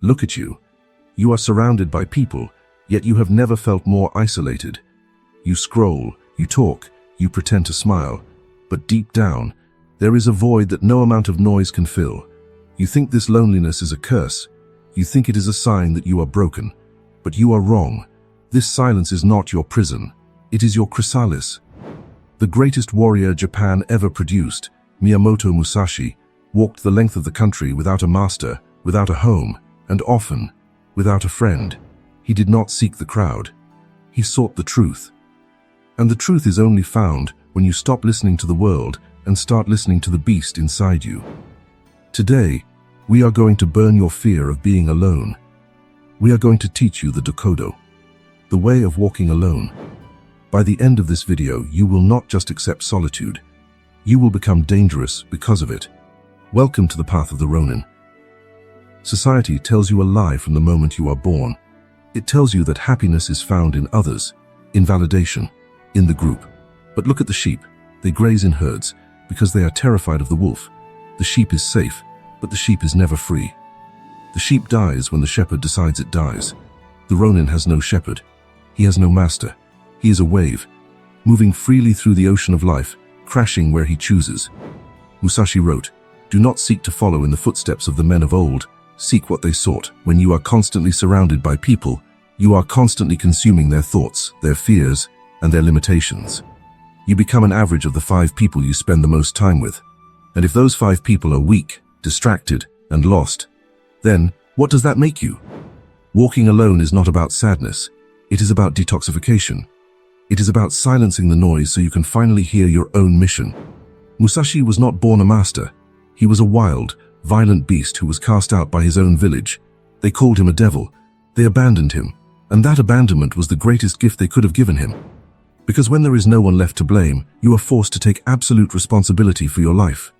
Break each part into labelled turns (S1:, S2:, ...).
S1: Look at you. You are surrounded by people, yet you have never felt more isolated. You scroll, you talk, you pretend to smile, but deep down, there is a void that no amount of noise can fill. You think this loneliness is a curse. You think it is a sign that you are broken. But you are wrong. This silence is not your prison. It is your chrysalis. The greatest warrior Japan ever produced, Miyamoto Musashi, walked the length of the country without a master, without a home, and often, without a friend. He did not seek the crowd. He sought the truth. And the truth is only found when you stop listening to the world and start listening to the beast inside you. Today, we are going to burn your fear of being alone. We are going to teach you the Dokkodo, the way of walking alone. By the end of this video, you will not just accept solitude. You will become dangerous because of it. Welcome to the path of the Ronin. Society tells you a lie from the moment you are born. It tells you that happiness is found in others, in validation, in the group. But look at the sheep. They graze in herds because they are terrified of the wolf. The sheep is safe, but the sheep is never free. The sheep dies when the shepherd decides it dies. The Ronin has no shepherd. He has no master. He is a wave, moving freely through the ocean of life, crashing where he chooses. Musashi wrote, "Do not seek to follow in the footsteps of the men of old. Seek what they sought." When you are constantly surrounded by people, you are constantly consuming their thoughts, their fears, and their limitations. You become an average of the 5 people you spend the most time with. And if those 5 people are weak, distracted, and lost, then what does that make you? Walking alone is not about sadness. It is about detoxification. It is about silencing the noise so you can finally hear your own mission. Musashi was not born a master. He was a wild, violent beast who was cast out by his own village. They called him a devil. They abandoned him. And that abandonment was the greatest gift they could have given him. Because when there is no one left to blame, you are forced to take absolute responsibility for your life.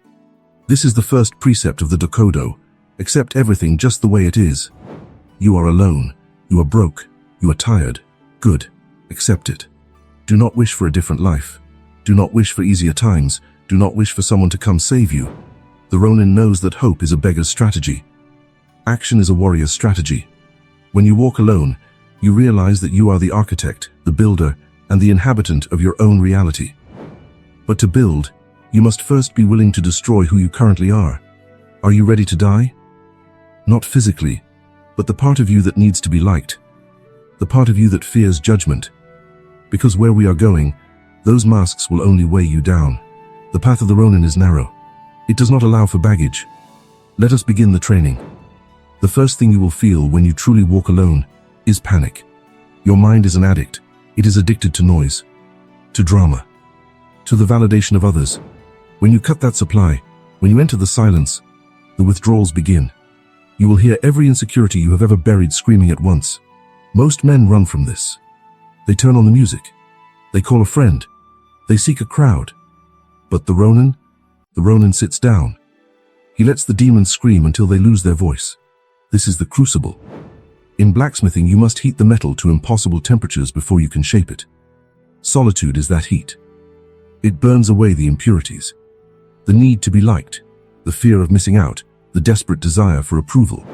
S1: This is the first precept of the Dokkodo. Accept everything just the way it is. You are alone. You are broke. You are tired. Good. Accept it. Do not wish for a different life. Do not wish for easier times. Do not wish for someone to come save you. The Ronin knows that hope is a beggar's strategy. Action is a warrior's strategy. When you walk alone, you realize that you are the architect, the builder, and the inhabitant of your own reality. But to build, you must first be willing to destroy who you currently are. Are you ready to die? Not physically, but the part of you that needs to be liked. The part of you that fears judgment. Because where we are going, those masks will only weigh you down. The path of the Ronin is narrow. It does not allow for baggage. Let us begin the training. The first thing you will feel when you truly walk alone is panic. Your mind is an addict. It is addicted to noise, to drama, to the validation of others. When you cut that supply, when you enter the silence, the withdrawals begin. You will hear every insecurity you have ever buried screaming at once. Most men run from this. They turn on the music. They call a friend. They seek a crowd. But the Ronin sits down. He lets the demons scream until they lose their voice. This is the crucible. In blacksmithing, you must heat the metal to impossible temperatures before you can shape it. Solitude is that heat. It burns away the impurities, the need to be liked, the fear of missing out, the desperate desire for approval.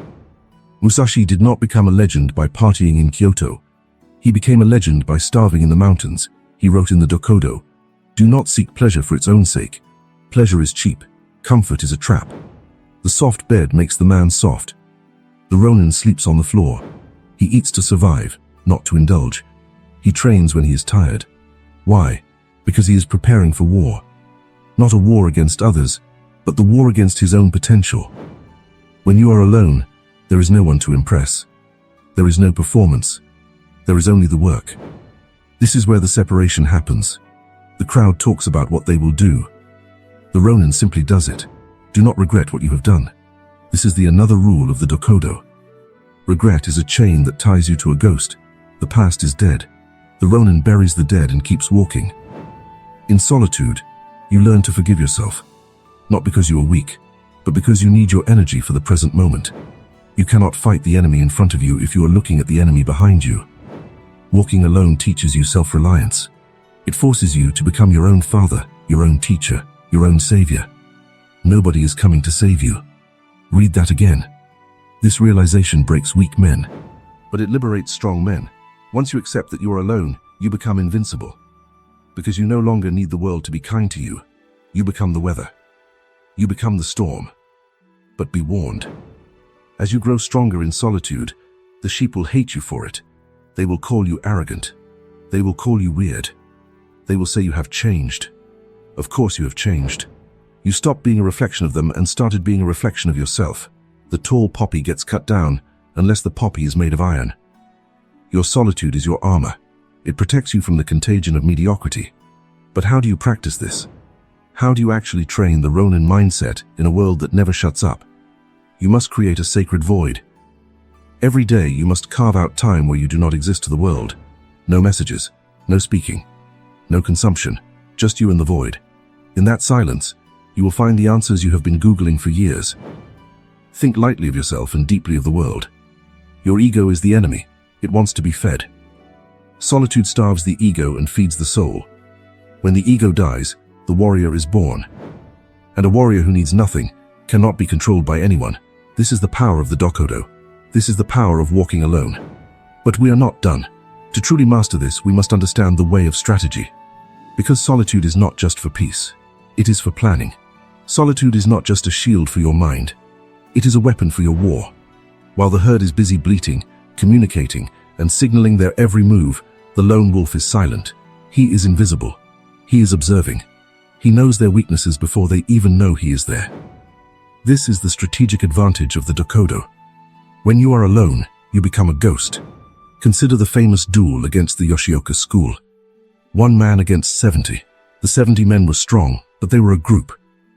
S1: Musashi did not become a legend by partying in Kyoto. He became a legend by starving in the mountains. He wrote in the Dokkodo, "Do not seek pleasure for its own sake. Pleasure is cheap. Comfort is a trap. The soft bed makes the man soft." The Ronin sleeps on the floor. He eats to survive, not to indulge. He trains when he is tired. Why? Because he is preparing for war. Not a war against others, but the war against his own potential. When you are alone, there is no one to impress. There is no performance. There is only the work. This is where the separation happens. The crowd talks about what they will do. The Ronin simply does it. Do not regret what you have done. This is the another rule of the Dokkodo. Regret is a chain that ties you to a ghost. The past is dead. The Ronin buries the dead and keeps walking. In solitude, you learn to forgive yourself. Not because you are weak, but because you need your energy for the present moment. You cannot fight the enemy in front of you if you are looking at the enemy behind you. Walking alone teaches you self-reliance. It forces you to become your own father, your own teacher, your own savior. Nobody is coming to save you. Read that again. This realization breaks weak men, but it liberates strong men. Once you accept that you are alone, you become invincible. Because you no longer need the world to be kind to you. You become the weather. You become the storm. But be warned. As you grow stronger in solitude, the sheep will hate you for it. They will call you arrogant. They will call you weird. They will say you have changed. Of course you have changed. You stopped being a reflection of them and started being a reflection of yourself. The tall poppy gets cut down unless the poppy is made of iron. Your solitude is your armor. It protects you from the contagion of mediocrity. But how do you practice this? How do you actually train the Ronin mindset in a world that never shuts up? You must create a sacred void. Every day you must carve out time where you do not exist to the world. No messages, no speaking, no consumption, just you and the void. In that silence, you will find the answers you have been Googling for years. Think lightly of yourself and deeply of the world. Your ego is the enemy. It wants to be fed. Solitude starves the ego and feeds the soul. When the ego dies, the warrior is born. And a warrior who needs nothing cannot be controlled by anyone. This is the power of the Dokkodo. This is the power of walking alone. But we are not done. To truly master this, we must understand the way of strategy. Because solitude is not just for peace. It is for planning. Solitude is not just a shield for your mind. It is a weapon for your war. While the herd is busy bleating, communicating, and signaling their every move, the lone wolf is silent. He is invisible. He is observing. He knows their weaknesses before they even know he is there. This is the strategic advantage of the Dokkodo. When you are alone, you become a ghost. Consider the famous duel against the Yoshioka school. 1 man against 70. The 70 men were strong, but they were a group.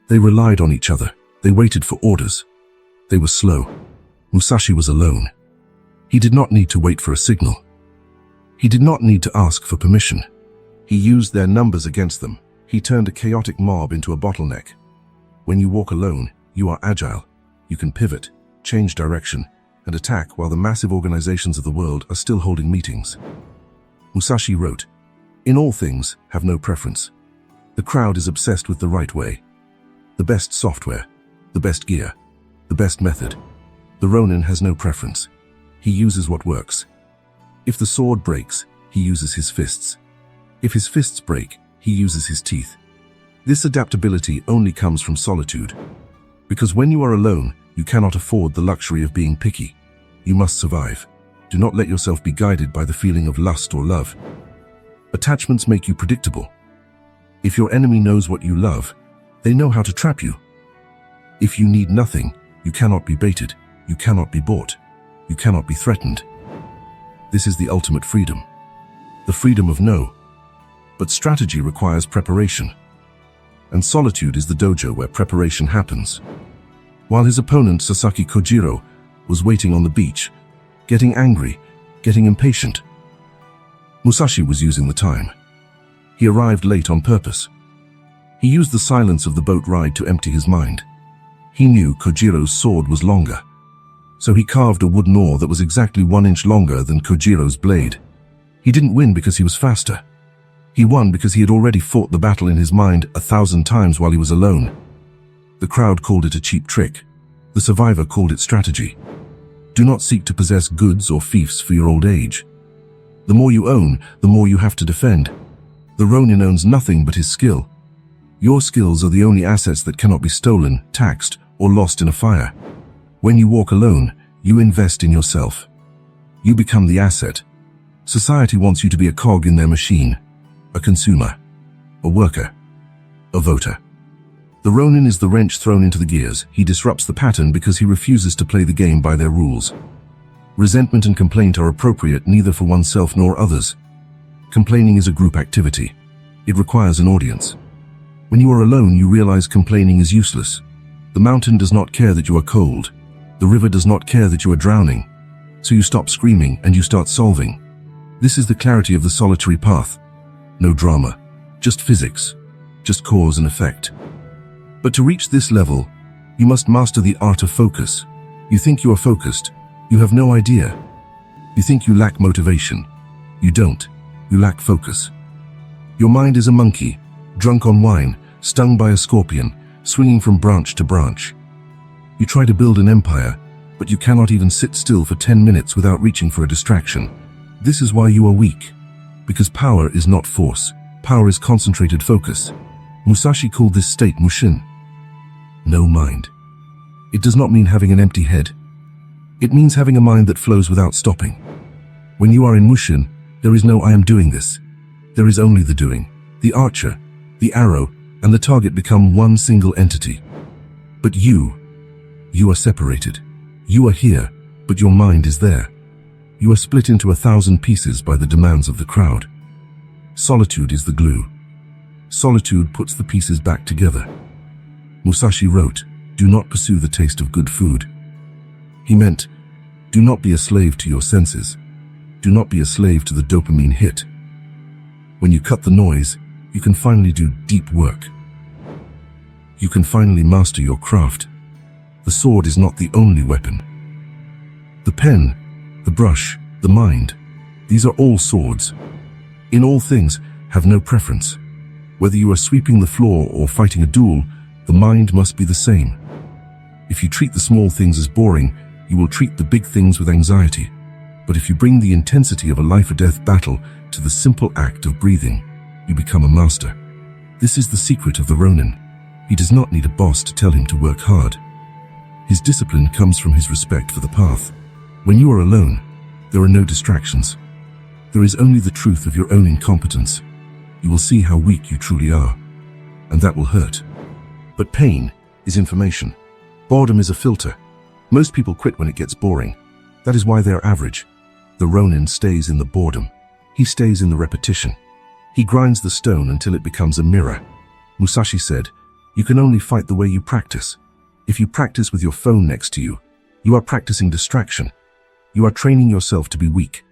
S1: They relied on each other. They waited for orders. They were slow. Musashi was alone. He did not need to wait for a signal. He did not need to ask for permission. He used their numbers against them. He turned a chaotic mob into a bottleneck. When you walk alone, you are agile. You can pivot, change direction, and attack while the massive organizations of the world are still holding meetings. Musashi wrote, "In all things, have no preference. The crowd is obsessed with the right way. The best software, the best gear, the best method. The Ronin has no preference. He uses what works. If the sword breaks, he uses his fists. If his fists break, he uses his teeth. This adaptability only comes from solitude. Because when you are alone, you cannot afford the luxury of being picky. You must survive. Do not let yourself be guided by the feeling of lust or love. Attachments make you predictable. If your enemy knows what you love, they know how to trap you. If you need nothing, you cannot be baited. You cannot be bought. You cannot be threatened. This is the ultimate freedom. The freedom of no. But strategy requires preparation. And solitude is the dojo where preparation happens. While his opponent, Sasaki Kojiro, was waiting on the beach, getting angry, getting impatient, Musashi was using the time. He arrived late on purpose. He used the silence of the boat ride to empty his mind. He knew Kojiro's sword was longer, so he carved a wooden oar that was exactly 1 inch longer than Kojiro's blade. He didn't win because he was faster. He won because he had already fought the battle in his mind 1,000 times while he was alone. The crowd called it a cheap trick. The survivor called it strategy. Do not seek to possess goods or fiefs for your old age. The more you own, the more you have to defend. The Ronin owns nothing but his skill. Your skills are the only assets that cannot be stolen, taxed, or lost in a fire. When you walk alone, you invest in yourself. You become the asset. Society wants you to be a cog in their machine, a consumer, a worker, a voter. The Ronin is the wrench thrown into the gears. He disrupts the pattern because he refuses to play the game by their rules. Resentment and complaint are appropriate neither for oneself nor others. Complaining is a group activity. It requires an audience. When you are alone, you realize complaining is useless. The mountain does not care that you are cold. The river does not care that you are drowning. So you stop screaming and you start solving. This is the clarity of the solitary path. No drama, just physics, just cause and effect. But to reach this level, you must master the art of focus. You think you are focused. You have no idea. You think you lack motivation. You don't. You lack focus. Your mind is a monkey, drunk on wine, stung by a scorpion, swinging from branch to branch. You try to build an empire, but you cannot even sit still for 10 minutes without reaching for a distraction. This is why you are weak. Because power is not force. Power is concentrated focus. Musashi called this state Mushin. No mind. It does not mean having an empty head. It means having a mind that flows without stopping. When you are in Mushin, there is no I am doing this. There is only the doing. The archer, the arrow, and the target become one single entity. But you are separated. You are here, but your mind is there. You are split into 1,000 pieces by the demands of the crowd. Solitude is the glue. Solitude puts the pieces back together. Musashi wrote, "Do not pursue the taste of good food." He meant, do not be a slave to your senses. Do not be a slave to the dopamine hit. When you cut the noise, you can finally do deep work. You can finally master your craft. The sword is not the only weapon. The pen, the brush, the mind, these are all swords. In all things, have no preference. Whether you are sweeping the floor or fighting a duel, the mind must be the same. If you treat the small things as boring, you will treat the big things with anxiety. But if you bring the intensity of a life-or-death battle to the simple act of breathing, you become a master. This is the secret of the Ronin. He does not need a boss to tell him to work hard. His discipline comes from his respect for the path. When you are alone, there are no distractions. There is only the truth of your own incompetence. You will see how weak you truly are, and that will hurt. But pain is information. Boredom is a filter. Most people quit when it gets boring. That is why they are average. The Ronin stays in the boredom. He stays in the repetition. He grinds the stone until it becomes a mirror. Musashi said, "You can only fight the way you practice." If you practice with your phone next to you, you are practicing distraction. You are training yourself to be weak.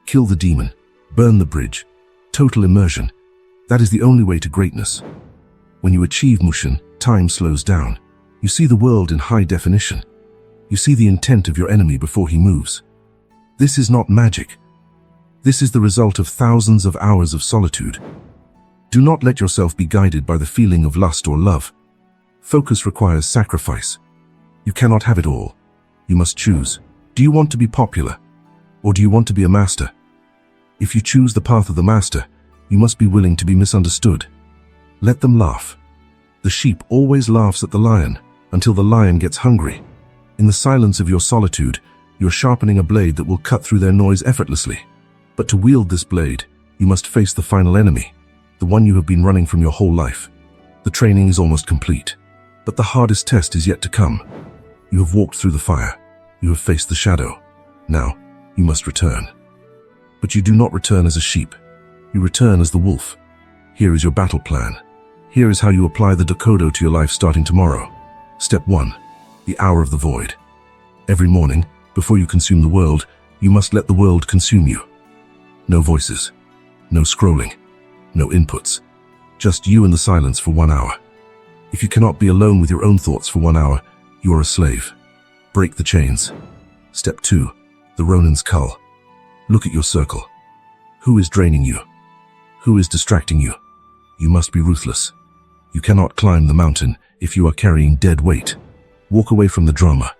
S1: Kill the demon. Burn the bridge. Total immersion. That is the only way to greatness. When you achieve Mushin, time slows down. You see the world in high definition. You see the intent of your enemy before he moves. This is not magic. This is the result of thousands of hours of solitude. Do not let yourself be guided by the feeling of lust or love. Focus requires sacrifice. You cannot have it all. You must choose. Do you want to be popular? Or do you want to be a master? If you choose the path of the master, you must be willing to be misunderstood. Let them laugh. The sheep always laughs at the lion until the lion gets hungry. In the silence of your solitude, you're sharpening a blade that will cut through their noise effortlessly. But to wield this blade, you must face the final enemy, the one you have been running from your whole life. The training is almost complete, but the hardest test is yet to come. You have walked through the fire. You have faced the shadow. Now, you must return. But you do not return as a sheep. You return as the wolf. Here is your battle plan. Here is how you apply the Dokkodo to your life starting tomorrow. Step 1. The hour of the void. Every morning, before you consume the world, you must let the world consume you. No voices. No scrolling. No inputs. Just you and the silence for 1 hour. If you cannot be alone with your own thoughts for 1 hour, you are a slave. Break the chains. Step 2. The Ronin's cull. Look at your circle. Who is draining you? Who is distracting you? You must be ruthless. You cannot climb the mountain if you are carrying dead weight. Walk away from the drama.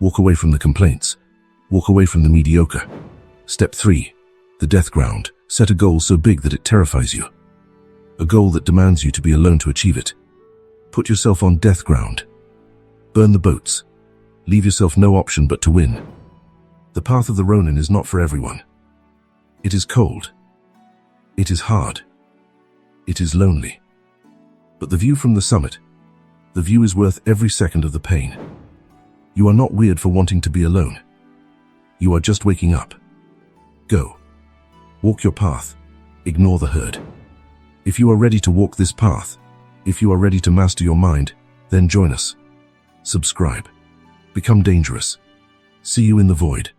S1: Walk away from the complaints. Walk away from the mediocre. Step 3. The death ground. Set a goal so big that it terrifies you. A goal that demands you to be alone to achieve it. Put yourself on death ground. Burn the boats. Leave yourself no option but to win. The path of the Ronin is not for everyone. It is cold. It is hard. It is lonely. But the view from the summit, the view is worth every second of the pain. You are not weird for wanting to be alone. You are just waking up. Go. Walk your path. Ignore the herd. If you are ready to walk this path, if you are ready to master your mind, then join us. Subscribe. Become dangerous. See you in the void.